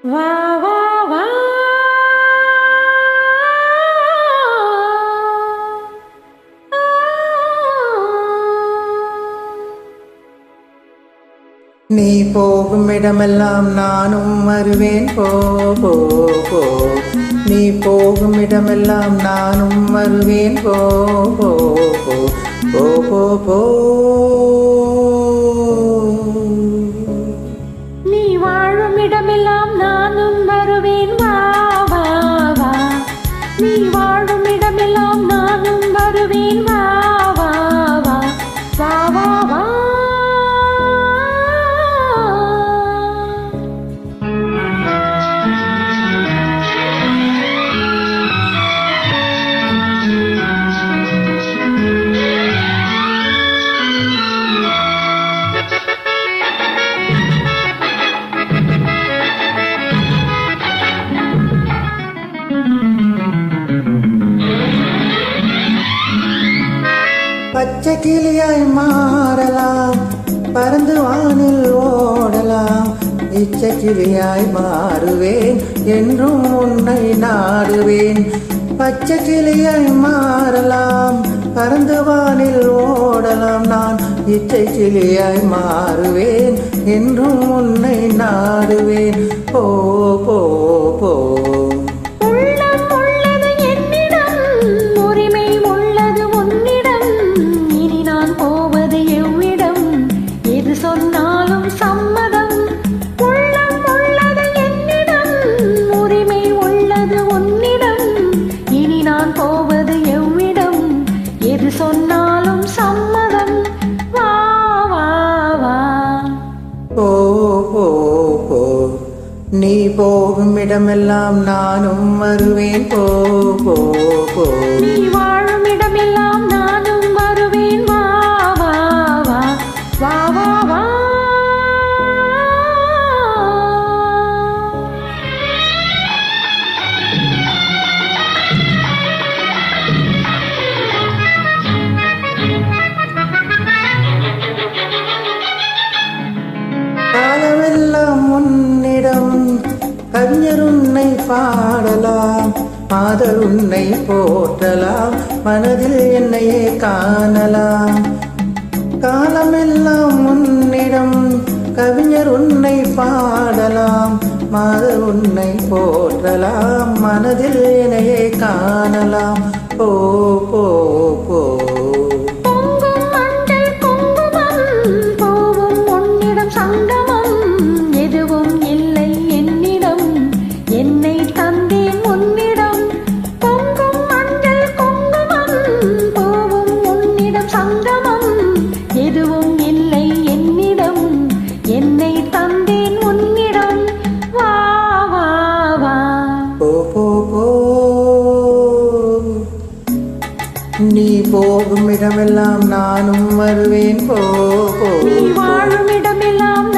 வா வா வா நீ போகும் இடமெல்லாம் நானும் வருவேன் போ போ போ. நீ போகும் இடமெல்லாம் நானும் வருவேன் போ போ போ போ போ போ. நீ வாழும் இடமெல்லாம் நானும் வருவேன் வா வா வா. நீ வாழும் இடமெல்லாம் நானும் வருவேன் வா வா வா வா வா வா. பச்சை கிளியாய் மாறலாம், பறந்து வானில் ஓடலாம். இச்சை கிளியாய் மாறுவேன், என்றும் உன்னை நாடுவேன். பச்சை கிளியாய் மாறலாம், பறந்து வானில் ஓடலாம். நான் இச்சை கிளியாய் மாறுவேன், என்றும் உன்னை நாடுவேன். போ போ போ. சொன்னாலும் சம்மதம். உள்ளம் உள்ளது என்னிடம், உரிமை உள்ளது உன்னிடம். இனி நான் போவது எவ்விடம், எது சொன்னாலும் சம்மதம். வா வா வா. போ போ போ. நீ போகும் இடமெல்லாம் நானும் வருவேன் போ போ போ. நீ வாழும் இடமெல்லாம் நானும் வருவேன் வா வா வா வா வா வா. காலமெல்லாம் உன்னிடம், கவிஞர் உன்னை பாடலாம். மாதர் உன்னை போற்றலாம், மனதில் என்னையே காணலாம். காலமெல்லாம் உன்னிடம், கவிஞர் உன்னை பாடலாம். மாதர் உன்னை போற்றலாம், மனதில் என்னையே காணலாம். போ போ போ. என்னை தந்தேன் உன்னிடம். பொங்கும் மஞ்சள் குங்குமம், போவும் உன்னிடம் சங்கமம். எதுவும் இல்லை என்னிடம், என்னை தந்தேன் உன்னிடம். வா வா வா. போ போ போ. நீ போகும் இடமெல்லாம் நானும் வருவேன் போ போ. நீ வாழும் இடமெல்லாம்